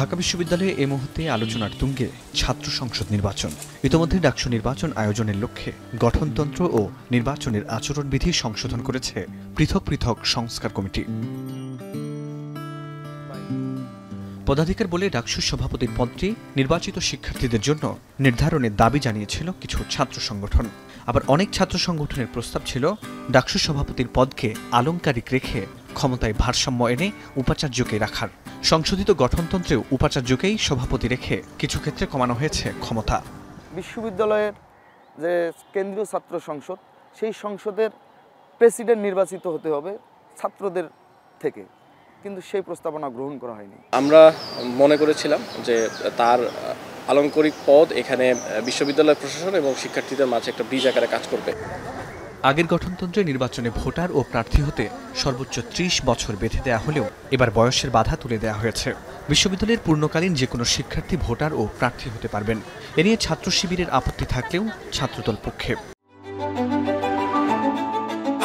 ঢাকা বিশ্ববিদ্যালয়ে এই মুহূর্তে আলোচনার তুঙ্গে ছাত্র সংসদ নির্বাচন। ইতোমধ্যে ডাকসু নির্বাচন আয়োজনের লক্ষ্যে গঠনতন্ত্র ও নির্বাচনের আচরণবিধি সংশোধন করেছে পৃথক পৃথক সংস্কার কমিটি। পদাধিকার বলে ডাকসু সভাপতির পদটি নির্বাচিত শিক্ষার্থীদের জন্য নির্ধারণের দাবি জানিয়েছিল কিছু ছাত্র সংগঠন। আবার অনেক ছাত্র সংগঠনের প্রস্তাব ছিল ডাকসু সভাপতির পদকে আলংকারিক রেখে ক্ষমতায় ভারসাম্য এনে উপাচার্যকে রাখার। সংশোধিত গঠনতন্ত্রেও উপাচার্যকেই সভাপতি রেখে কিছু ক্ষেত্রে কমানো হয়েছে ক্ষমতা। বিশ্ববিদ্যালয়ের যে কেন্দ্রীয় ছাত্র সংসদ, সেই সংসদের প্রেসিডেন্ট নির্বাচিত হতে হবে ছাত্রদের থেকে, কিন্তু সেই প্রস্তাবনা গ্রহণ করা হয়নি। আমরা মনে করেছিলাম যে তার আলংকারিক পদ এখানে বিশ্ববিদ্যালয় প্রশাসন এবং শিক্ষার্থীদের মাঝে একটা ব্রিজ আকারে কাজ করবে। আগের গঠনতন্ত্রে নির্বাচনে ভোটার ও প্রার্থী হতে সর্বোচ্চ ৩০ বছর বেঁধে দেওয়া হলেও এবার বয়সের বাধা তুলে দেওয়া হয়েছে। বিশ্ববিদ্যালয়ের পূর্ণকালীন যে কোনো শিক্ষার্থী ভোটার ও প্রার্থী হতে পারবেন। এ নিয়ে ছাত্র শিবিরের আপত্তি থাকলেও ছাত্রদল পক্ষে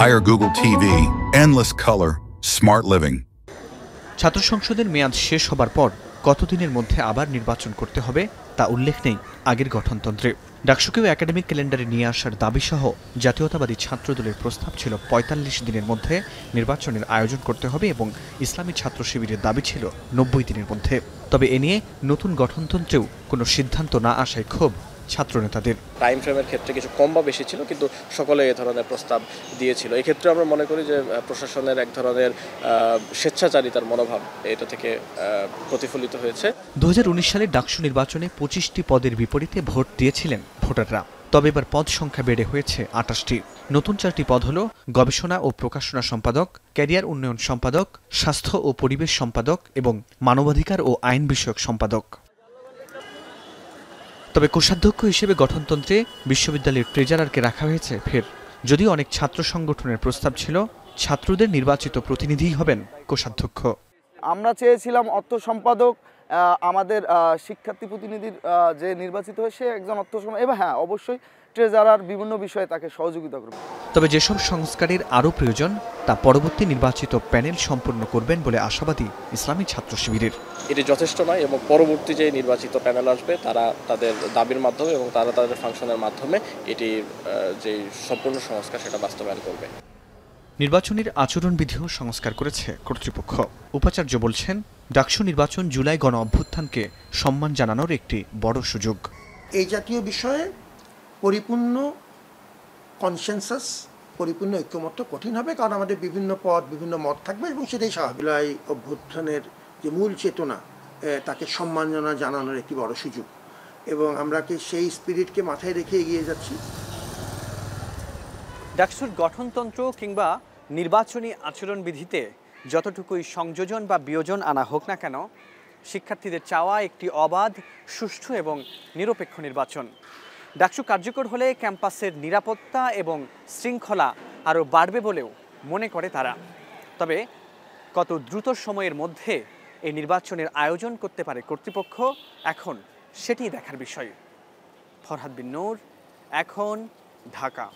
Hire Google TV, endless color, smart living. ছাত্র সংসদের মেয়াদ শেষ হবার পর কতদিনের মধ্যে আবার নির্বাচন করতে হবে তা উল্লেখ নেই আগের গঠনতন্ত্রে। ডাকসুকেও একাডেমিক ক্যালেন্ডারে নিয়ে আসার দাবিসহ জাতীয়তাবাদী ছাত্রদলের প্রস্তাব ছিল ৪৫ দিনের মধ্যে নির্বাচনের আয়োজন করতে হবে এবং ইসলামী ছাত্র শিবিরের দাবি ছিল ৯০ দিনের মধ্যে। তবে এ নিয়ে নতুন গঠনতন্ত্রেও কোনো সিদ্ধান্ত না আসায় ক্ষোভ ছাত্রনেতাদের। টাইম ফ্রেমের ক্ষেত্রে কিছু কম বা বেশি ছিল, কিন্তু সকলে এ ধরনের প্রস্তাব দিয়েছিল। এই ক্ষেত্রে আমরা মনে করি যে প্রশাসনের এক ধরনের স্বেচ্ছাচারিতার মনোভাব এটা থেকে প্রতিফলিত হয়েছে। ২০১৯ সালে ডাকসু নির্বাচনে ২৫টি পদের বিপরীতে ভোট দিয়েছিলেন ভোটাররা। তবে এবার পদ সংখ্যা বেড়ে হয়েছে ২৮টি। নতুন 4টি পদ হল গবেষণা ও প্রকাশনা সম্পাদক, ক্যারিয়ার উন্নয়ন সম্পাদক, স্বাস্থ্য ও পরিবেশ সম্পাদক এবং মানবাধিকার ও আইন বিষয়ক সম্পাদক। তবে কোষাধ্যক্ষ হিসেবে গঠনতন্ত্রে বিশ্ববিদ্যালয়ের ট্রেজারারকে রাখা হয়েছে ফের। যদিও অনেক ছাত্র সংগঠনের প্রস্তাব ছিল ছাত্রদের নির্বাচিত প্রতিনিধিই হবেন কোষাধ্যক্ষ। আমরা চেয়েছিলাম অর্থ সম্পাদক আমাদের শিক্ষার্থী প্রতিনিধির যে নির্বাচিত হয় সে একজন অর্থ সম্পাদক, এবং হ্যাঁ অবশ্যই ট্রেজারার বিভিন্ন বিষয়ে তাকে সহযোগিতা করবে। তবে যেসব সংস্কারের আরও প্রয়োজন তা পরবর্তী নির্বাচিত প্যানেল সম্পন্ন করবেন বলে আশাবাদী ইসলামী ছাত্র শিবিরের। এটি যথেষ্ট নয় এবং পরবর্তী যে নির্বাচিত প্যানেল আসবে তারা তাদের দাবির মাধ্যমে এবং তারা তাদের ফাংশনের মাধ্যমে এটির যে সম্পূর্ণ সংস্কার সেটা বাস্তবায়ন করবে। নির্বাচনের আচরণবিধিও সংস্কার করেছে কর্তৃপক্ষ। উপাচার্য বলছেন ডাকসু নির্বাচন জুলাই গণ অভ্যুত্থানকে সম্মান জানানোর একটি বড় সুযোগ। এই জাতীয় বিষয়ে পরিপূর্ণ কনসেনসাস, পরিপূর্ণ ঐক্যমত্য কঠিন হবে, কারণ আমাদের বিভিন্ন পদ বিভিন্ন মত থাকবে এবং সেটাই স্বাভাবিক। জুলাই অভ্যুত্থানের যে মূল চেতনা তাকে সম্মাননা জানানোর একটি বড় সুযোগ, এবং আমরা কি সেই স্পিরিটকে মাথায় রেখে এগিয়ে যাচ্ছি। ডাকসুর গঠনতন্ত্র কিংবা নির্বাচনী আচরণবিধিতে যতটুকুই সংযোজন বা বিয়োজন আনা হোক না কেন, শিক্ষার্থীদের চাওয়া একটি অবাধ, সুষ্ঠু এবং নিরপেক্ষ নির্বাচন। ডাকসু কার্যকর হলে ক্যাম্পাসের নিরাপত্তা এবং শৃঙ্খলা আরও বাড়বে বলেও মনে করে তারা। তবে কত দ্রুত সময়ের মধ্যে এই নির্বাচনের আয়োজন করতে পারে কর্তৃপক্ষ, এখন সেটিই দেখার বিষয়। ফরহাদ বিন নূর, এখন, ঢাকা।